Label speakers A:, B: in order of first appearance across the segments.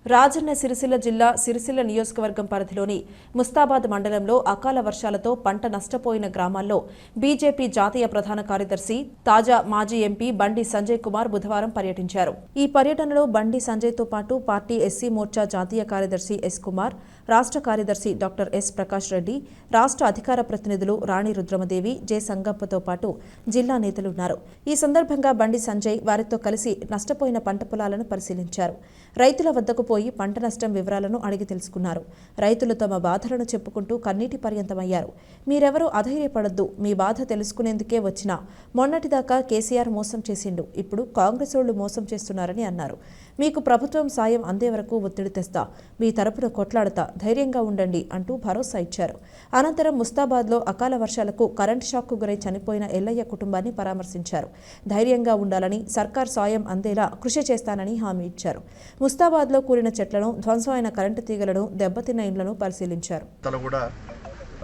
A: రాజన్న సిరిసిల్ల జిల్లా సిరిసిల్ల నియోజకవర్గం పరిధిలోని ముస్తాబాద్ మండలంలో అకాల వర్షాలతో పంట నష్టపోయిన గ్రామాల్లో బీజేపీ జాతీయ ప్రధాన కార్యదర్శి తాజా మాజీ ఎంపీ బండి సంజయ్ కుమార్ బుధవారం పర్యటించారు. ఈ పర్యటనలో బండి సంజయ్తో పాటు పార్టీ ఎస్సీ మోర్చా జాతీయ కార్యదర్శి ఎస్ కుమార్, రాష్ట్ర కార్యదర్శి డాక్టర్ ఎస్ ప్రకాష్ రెడ్డి, రాష్ట్ర అధికార ప్రతినిధులు రాణి రుద్రమదేవి, జె సంగప్పతో పాటు జిల్లా నేతలున్నారు. ఈ సందర్భంగా బండి సంజయ్ వారితో కలిసి నష్టపోయిన పంట పొలాలను పరిశీలించారు. రైతుల వద్దకు పోయి పంట నష్టం వివరాలను అడిగి తెలుసుకున్నారు. రైతులు తమ బాధలను చెప్పుకుంటూ కన్నీటి పర్యంతమయ్యారు. మీరెవరూ అధైర్యపడొద్దు, మీ బాధ తెలుసుకునేందుకే వచ్చినా మొన్నటిదాకా కేసీఆర్ మోసం చేసిండు, ఇప్పుడు కాంగ్రెస్ వాళ్ళు మోసం చేస్తున్నారని అన్నారు. మీకు ప్రభుత్వం సాయం అందే వరకు ఒత్తిడి తెస్తా, మీ తరపున కొట్లాడతా, ధైర్యంగా ఉండండి అంటూ భరోసా ఇచ్చారు. అనంతరం ముస్తాబాద్లో అకాల వర్షాలకు కరెంట్ షాక్కు గురై చనిపోయిన ఎల్లయ్య కుటుంబాన్ని పరామర్శించారు. ధైర్యంగా ఉండాలని, సర్కార్ సాయం అందేలా కృషి చేస్తానని హామీ ఇచ్చారు. ముస్తాబాద్లో కూలిన చెట్లను, ధ్వంసమైన కరెంటు తీగలను, దెబ్బతిన్న ఇండ్లను పరిశీలించారు.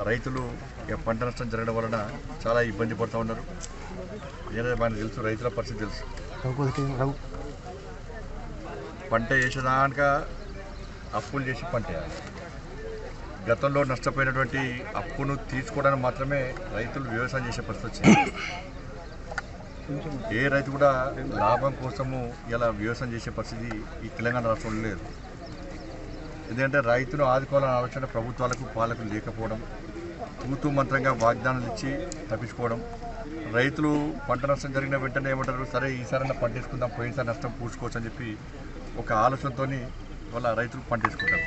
B: రైతులు పంట నష్టం జరగడం వలన చాలా ఇబ్బంది పడుతూ ఉన్నారు. మనకు తెలుసు, రైతుల పరిస్థితి తెలుసు. పంట వేసేదాక అప్పులు చేసి పంట వేయాలి. గతంలో నష్టపోయినటువంటి అప్పును తీర్చుకోవడానికి మాత్రమే రైతులు వ్యవసాయం చేసే పరిస్థితి వచ్చింది. ఏ రైతు కూడా లాభం కోసము ఇలా వ్యవసాయం చేసే పరిస్థితి ఈ తెలంగాణ రాష్ట్రంలో లేదు. ఎందుకంటే రైతును ఆదుకోవాలనే ఆలోచన ప్రభుత్వాలకు పాలకులు లేకపోవడం, తూతూ మంత్రంగా వాగ్దానాలు ఇచ్చి తప్పించుకోవడం. రైతులు పంట నష్టం జరిగిన వెంటనే ఏమంటారు, సరే ఈసారైనా పంట వేసుకుందాం, పోయినసారి నష్టం పూడ్చుకోవచ్చు అని చెప్పి ఒక ఆలోచనతో వాళ్ళ రైతులు పంట వేసుకుంటారు.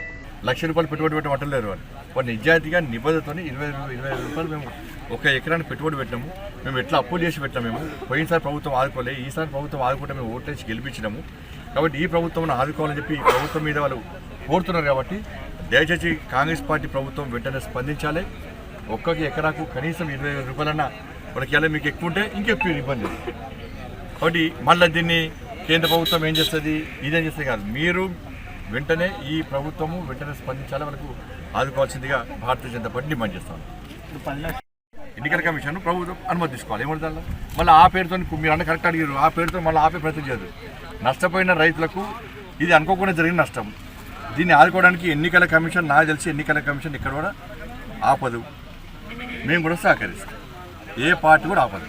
B: ₹1,00,000 పెట్టుబడి పెట్టడం లేరు వాళ్ళు. వాళ్ళు నిజాయితీగా నిబద్ధతతో 25 రూపాయలు మేము ఒక ఎకరాన్ని పెట్టుబడి పెట్టినాము. మేము ఎట్లా అప్పులు చేసి పెట్టాము. మేము పోయినసారి ప్రభుత్వం ఆదుకోలే, ఈసారి ప్రభుత్వం ఆదుకుంటే మేము ఓట్లేసి గెలిపించినాము. కాబట్టి ఈ ప్రభుత్వం ఆదుకోవాలని చెప్పి ఈ ప్రభుత్వం మీద వాళ్ళు కోరుతున్నారు. కాబట్టి దయచేసి కాంగ్రెస్ పార్టీ ప్రభుత్వం వెంటనే స్పందించాలి. ఒక్కొక్క ఎకరాకు కనీసం 25 రూపాయలన్నా వాళ్ళకి ఇలా మీకు ఎక్కువ ఉంటే ఇంకెక్కువ ఇబ్బంది. కాబట్టి మళ్ళీ దీన్ని కేంద్ర ప్రభుత్వం ఏం చేస్తుంది, ఇదేం చేస్తుంది కాదు, మీరు వెంటనే ఈ ప్రభుత్వము వెంటనే స్పందించాలి, వాళ్ళకు ఆదుకోవాల్సిందిగా భారతీయ జనతా పార్టీ డిమాండ్ చేస్తాను. ఎన్నికల కమిషన్ ప్రభుత్వం అనుమతి తీసుకోవాలి. ఏమంటుందా మళ్ళీ ఆ పేరుతో మీరు అన్న కరెక్ట్ అడిగారు, ఆ పేరుతో మళ్ళీ ఆపే ప్రయత్నం చేయదు. నష్టపోయిన రైతులకు ఇది అనుకోకుండా జరిగిన నష్టం. దీన్ని ఆదుకోవడానికి ఎన్నికల కమిషన్, నాకు తెలిసి ఎన్నికల కమిషన్ ఇక్కడ కూడా ఆపదు. మేము కూడా సహకరిస్తాం. ఏ పార్టీ కూడా ఆపదు.